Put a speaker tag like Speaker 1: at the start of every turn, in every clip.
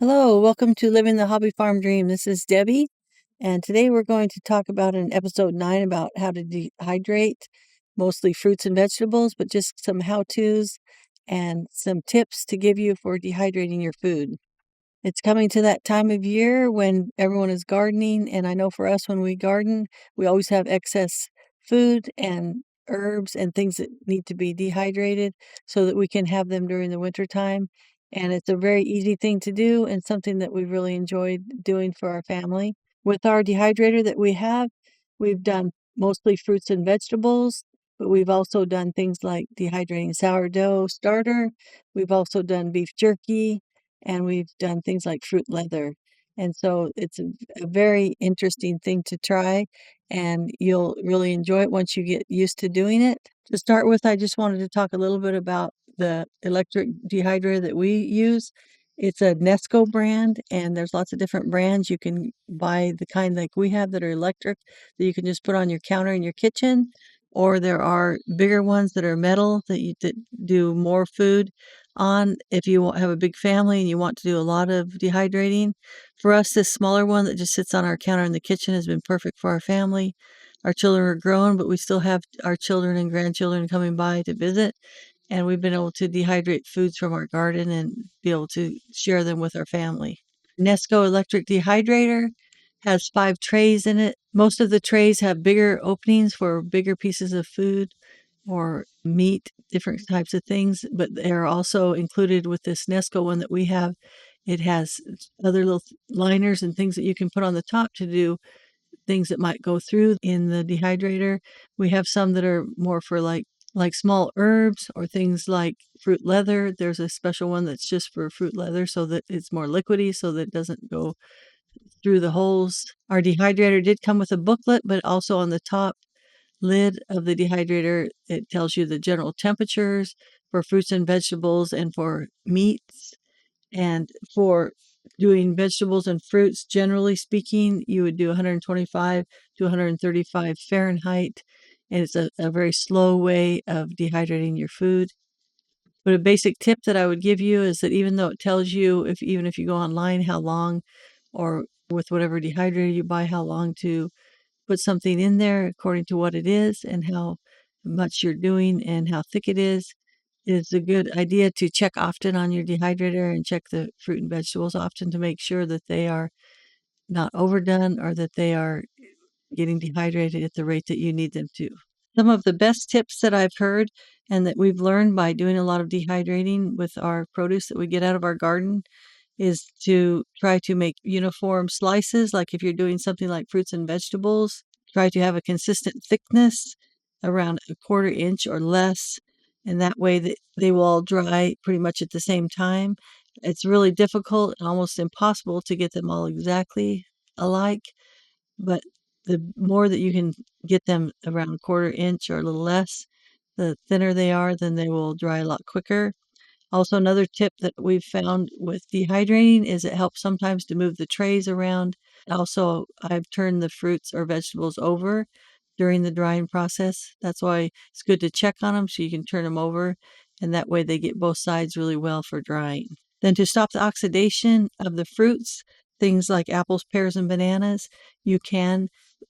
Speaker 1: Hello, welcome to Living the Hobby Farm Dream. This is Debbie, and today we're going to talk about in episode 9 about how to dehydrate mostly fruits and vegetables, but just some how-tos and some tips to give you for dehydrating your food. It's coming to that time of year when everyone is gardening, and I know for us when we garden, we always have excess food and herbs and things that need to be dehydrated so that we can have them during the winter time. And it's a very easy thing to do and something that we've really enjoyed doing for our family. With our dehydrator that we have, we've done mostly fruits and vegetables, but we've also done things like dehydrating sourdough starter. We've also done beef jerky, and we've done things like fruit leather. And so it's a very interesting thing to try, and you'll really enjoy it once you get used to doing it. To start with, I just wanted to talk a little bit about the electric dehydrator that we use. It's a Nesco brand, and there's lots of different brands. You can buy the kind like we have that are electric that you can just put on your counter in your kitchen, or there are bigger ones that are metal that do more food on if you have a big family and you want to do a lot of dehydrating. For us, this smaller one that just sits on our counter in the kitchen has been perfect for our family. Our children are grown, but we still have our children and grandchildren coming by to visit, and we've been able to dehydrate foods from our garden and be able to share them with our family. Nesco electric dehydrator has 5 trays in it. Most of the trays have bigger openings for bigger pieces of food or meat, different types of things, but they're also included with this Nesco one that we have. It has other little liners and things that you can put on the top to do things that might go through in the dehydrator. We have some that are more for like small herbs or things like fruit leather. There's a special one that's just for fruit leather so that it's more liquidy so that it doesn't go through the holes. Our dehydrator did come with a booklet, but also on the top lid of the dehydrator, it tells you the general temperatures for fruits and vegetables and for meats. And for doing vegetables and fruits, generally speaking, you would do 125 to 135 Fahrenheit. And it's a very slow way of dehydrating your food. But a basic tip that I would give you is that even though it tells you, even if you go online, how long, or with whatever dehydrator you buy, how long to put something in there according to what it is and how much you're doing and how thick it is. It's a good idea to check often on your dehydrator and check the fruit and vegetables often to make sure that they are not overdone or that they are getting dehydrated at the rate that you need them to. Some of the best tips that I've heard and that we've learned by doing a lot of dehydrating with our produce that we get out of our garden is to try to make uniform slices. Like if you're doing something like fruits and vegetables, try to have a consistent thickness around a quarter inch or less. And that way that they will all dry pretty much at the same time. It's really difficult and almost impossible to get them all exactly alike. But the more that you can get them around a quarter inch or a little less, the thinner they are, then they will dry a lot quicker. Also, another tip that we've found with dehydrating is it helps sometimes to move the trays around. Also, I've turned the fruits or vegetables over during the drying process. That's why it's good to check on them so you can turn them over, and that way they get both sides really well for drying. Then to stop the oxidation of the fruits, things like apples, pears, and bananas, you can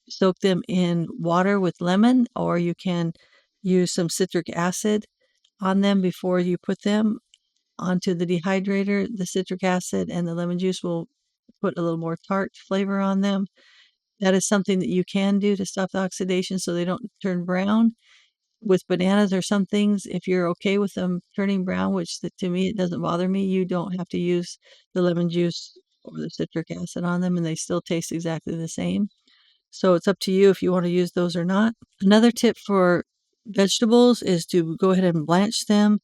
Speaker 1: soak them in water with lemon, or you can use some citric acid on them before you put them onto the dehydrator. The citric acid and the lemon juice will put a little more tart flavor on them. That is something that you can do to stop the oxidation so they don't turn brown. With bananas or some things, if you're okay with them turning brown, which to me it doesn't bother me, you don't have to use the lemon juice or the citric acid on them, and they still taste exactly the same. So it's up to you if you want to use those or not. Another tip for vegetables is to go ahead and blanch them.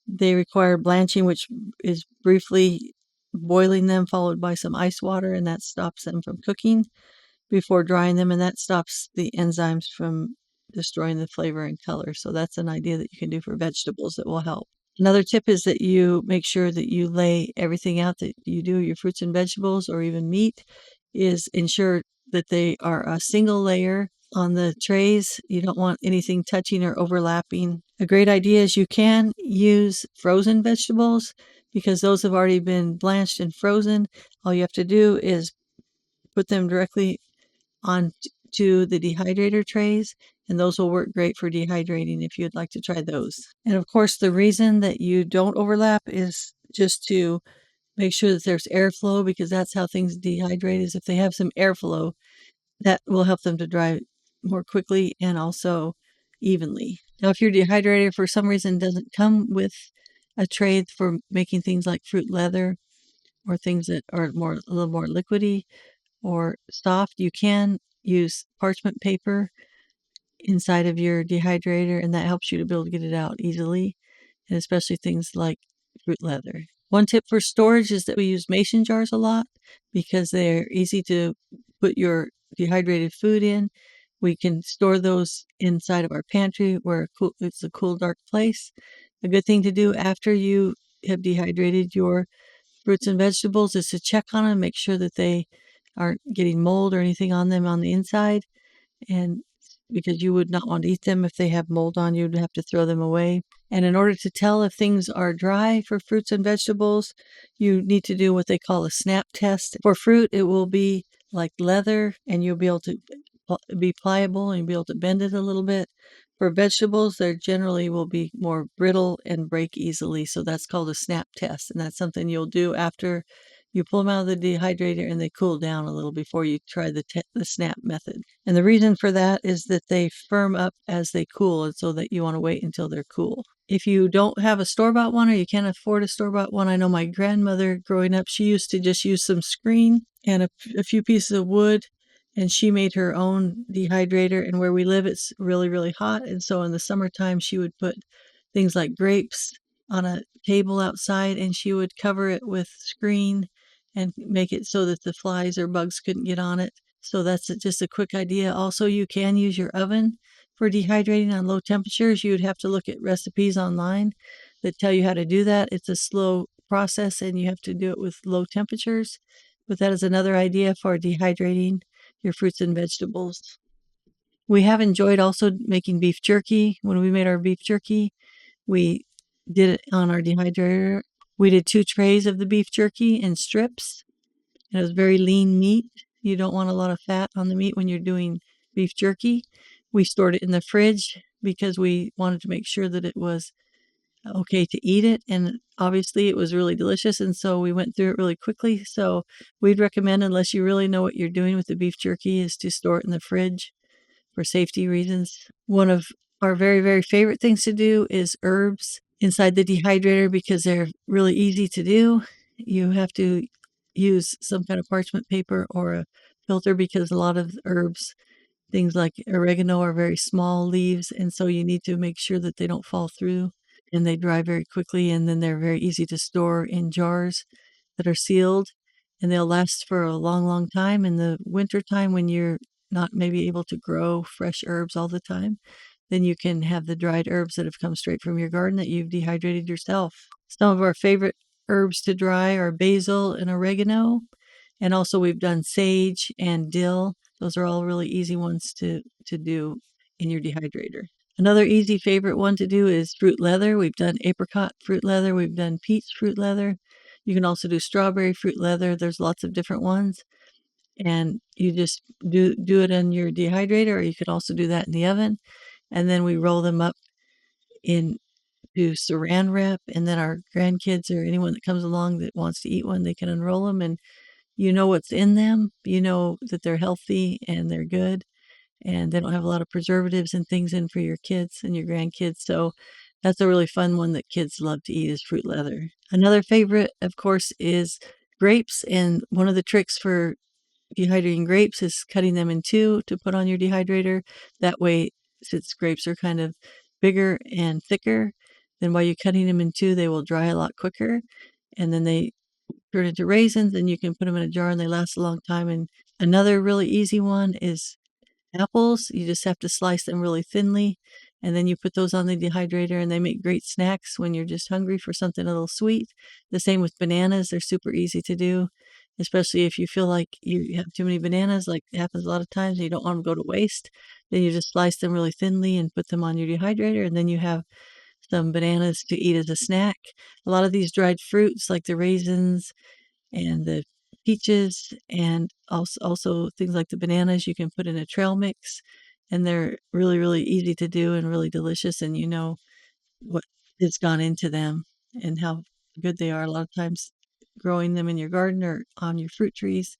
Speaker 1: They require blanching, which is briefly boiling them, followed by some ice water, and that stops them from cooking before drying them, and that stops the enzymes from destroying the flavor and color. So that's an idea that you can do for vegetables that will help. Another tip is that you make sure that you lay everything out that you do, your fruits and vegetables or even meat, is ensure that they are a single layer on the trays. You don't want anything touching or overlapping. A great idea is you can use frozen vegetables because those have already been blanched and frozen. All you have to do is put them directly on to the dehydrator trays, and those will work great for dehydrating if you'd like to try those. And of course, the reason that you don't overlap is just to make sure that there's airflow, because that's how things dehydrate, is if they have some airflow, that will help them to dry more quickly and also evenly. Now, if your dehydrator for some reason doesn't come with a tray for making things like fruit leather or things that are a little more liquidy or soft, you can use parchment paper inside of your dehydrator, and that helps you to be able to get it out easily, and especially things like fruit leather. One tip for storage is that we use mason jars a lot because they're easy to put your dehydrated food in. We can store those inside of our pantry where it's a cool, dark place. A good thing to do after you have dehydrated your fruits and vegetables is to check on them, make sure that they aren't getting mold or anything on them on the inside, and because you would not want to eat them if they have mold on, you'd have to throw them away. And in order to tell if things are dry for fruits and vegetables, you need to do what they call a snap test. For fruit, it will be like leather, and you'll be able to be pliable and you'll be able to bend it a little bit. For vegetables, they generally will be more brittle and break easily. So that's called a snap test. And that's something you'll do after you pull them out of the dehydrator and they cool down a little before you try the snap method. And the reason for that is that they firm up as they cool, and so that you want to wait until they're cool. If you don't have a store-bought one or you can't afford a store-bought one, I know my grandmother growing up, she used to just use some screen and a few pieces of wood, and she made her own dehydrator. And where we live, it's really, really hot. And so in the summertime, she would put things like grapes on a table outside, and she would cover it with screen and make it so that the flies or bugs couldn't get on it. So that's just a quick idea. Also, you can use your oven for dehydrating on low temperatures. You would have to look at recipes online that tell you how to do that. It's a slow process and you have to do it with low temperatures. But that is another idea for dehydrating your fruits and vegetables. We have enjoyed also making beef jerky. When we made our beef jerky, we did it on our dehydrator. We did 2 trays of the beef jerky in strips. It was very lean meat. You don't want a lot of fat on the meat when you're doing beef jerky. We stored it in the fridge because we wanted to make sure that it was okay to eat it. And obviously it was really delicious. And so we went through it really quickly. So we'd recommend, unless you really know what you're doing with the beef jerky, is to store it in the fridge for safety reasons. One of our very, very favorite things to do is herbs inside the dehydrator because they're really easy to do. You have to use some kind of parchment paper or a filter because a lot of herbs, things like oregano, are very small leaves, and so you need to make sure that they don't fall through and they dry very quickly, and then they're very easy to store in jars that are sealed, and they'll last for a long, long time. In the winter time, when you're not maybe able to grow fresh herbs all the time, then you can have the dried herbs that have come straight from your garden that you've dehydrated yourself. Some of our favorite herbs to dry are basil and oregano, and also we've done sage and dill. Those are all really easy ones to do in your dehydrator. Another easy favorite one to do is fruit leather. We've done apricot fruit leather. We've done peach fruit leather. You can also do strawberry fruit leather. There's lots of different ones. And you just do it in your dehydrator, or you could also do that in the oven. And then we roll them up into saran wrap. And then our grandkids or anyone that comes along that wants to eat one, they can unroll them, and you know what's in them. You know that they're healthy and they're good, and they don't have a lot of preservatives and things in for your kids and your grandkids. So that's a really fun one that kids love to eat, is fruit leather. Another favorite, of course, is grapes. And one of the tricks for dehydrating grapes is cutting them in two to put on your dehydrator. That way, since grapes are kind of bigger and thicker, then while you're cutting them in two, they will dry a lot quicker. And then they turn into raisins, and you can put them in a jar and they last a long time. And another really easy one is apples. You just have to slice them really thinly, and then you put those on the dehydrator, and they make great snacks when you're just hungry for something a little sweet. The same with bananas. They're super easy to do. especially if you feel like you have too many bananas, like it happens a lot of times, and you don't want them to go to waste. Then you just slice them really thinly and put them on your dehydrator, and then you have some bananas to eat as a snack. A lot of these dried fruits, like the raisins and the peaches, and also things like the bananas, you can put in a trail mix, and they're really, really easy to do and really delicious, and you know what has gone into them and how good they are. A lot of times, growing them in your garden or on your fruit trees,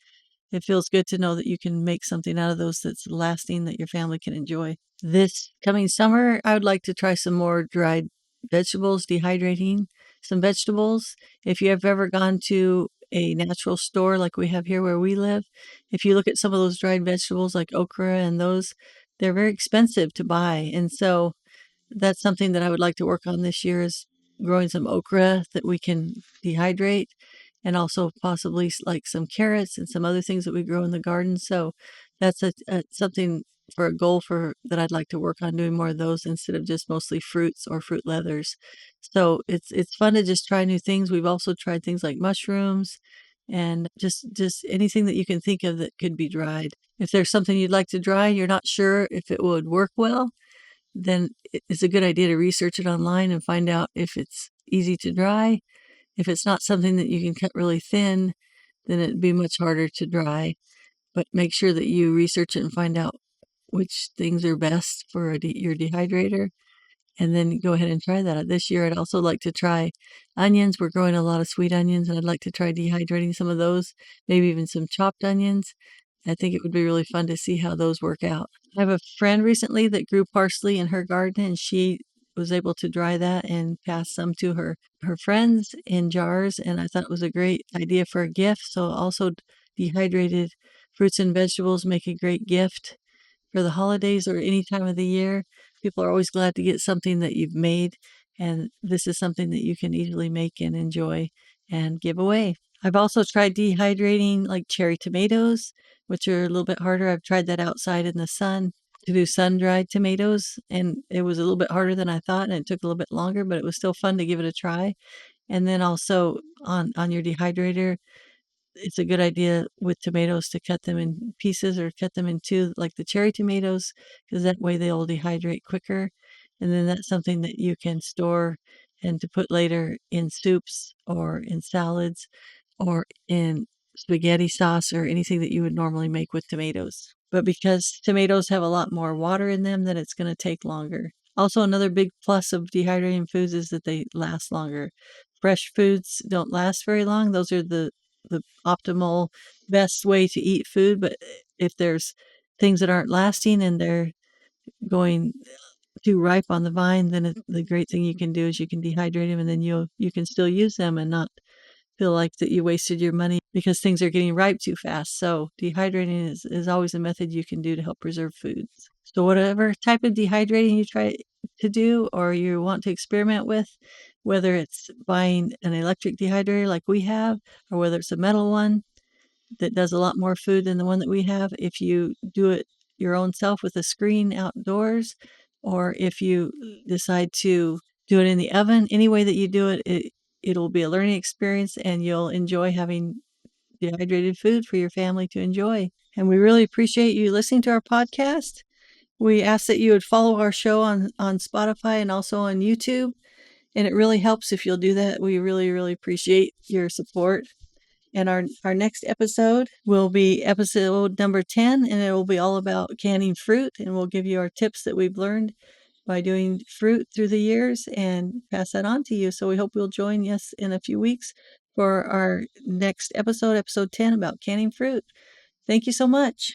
Speaker 1: it feels good to know that you can make something out of those that's lasting that your family can enjoy. This coming summer, I would like to try some more dried vegetables, dehydrating some vegetables. If you have ever gone to a natural store like we have here where we live, if you look at some of those dried vegetables like okra and those, they're very expensive to buy. And so that's something that I would like to work on this year is growing some okra that we can dehydrate, and also possibly like some carrots and some other things that we grow in the garden. So that's a something for a goal for that I'd like to work on doing more of those instead of just mostly fruits or fruit leathers. So it's fun to just try new things. We've also tried things like mushrooms and just anything that you can think of that could be dried. If there's something you'd like to dry, you're not sure if it would work well, then it's a good idea to research it online and find out if it's easy to dry. If it's not something that you can cut really thin, then it'd be much harder to dry. But make sure that you research it and find out which things are best for your dehydrator, and then go ahead and try that. This year, I'd also like to try onions. We're growing a lot of sweet onions, and I'd like to try dehydrating some of those, maybe even some chopped onions. I think it would be really fun to see how those work out. I have a friend recently that grew parsley in her garden, and she was able to dry that and pass some to her friends in jars, and I thought it was a great idea for a gift. So also dehydrated fruits and vegetables make a great gift for the holidays or any time of the year. People are always glad to get something that you've made, and this is something that you can easily make and enjoy and give away. I've also tried dehydrating like cherry tomatoes, which are a little bit harder. I've tried that outside in the sun to do sun-dried tomatoes, and it was a little bit harder than I thought, and it took a little bit longer, but it was still fun to give it a try. And then also on your dehydrator, it's a good idea with tomatoes to cut them in pieces or cut them in two, like the cherry tomatoes, because that way they'll dehydrate quicker. And then that's something that you can store and to put later in soups or in salads or in spaghetti sauce or anything that you would normally make with tomatoes. But because tomatoes have a lot more water in them, then it's going to take longer. Also, another big plus of dehydrating foods is that they last longer. Fresh foods don't last very long. Those are the optimal best way to eat food, but if there's things that aren't lasting and they're going too ripe on the vine, then the great thing you can do is you can dehydrate them, and then you can still use them and not feel like that you wasted your money because things are getting ripe too fast. So dehydrating is always a method you can do to help preserve foods. So whatever type of dehydrating you try to do or you want to experiment with, whether it's buying an electric dehydrator like we have, or whether it's a metal one that does a lot more food than the one that we have, if you do it your own self with a screen outdoors, or if you decide to do it in the oven, any way that you do it, it'll be a learning experience and you'll enjoy having dehydrated food for your family to enjoy. And we really appreciate you listening to our podcast. We ask that you would follow our show on Spotify and also on YouTube. And it really helps if you'll do that. We really, really appreciate your support. And our next episode will be episode number 10, and it will be all about canning fruit. And we'll give you our tips that we've learned by doing fruit through the years and pass that on to you. So we hope you'll join us in a few weeks for our next episode, episode 10, about canning fruit. Thank you so much.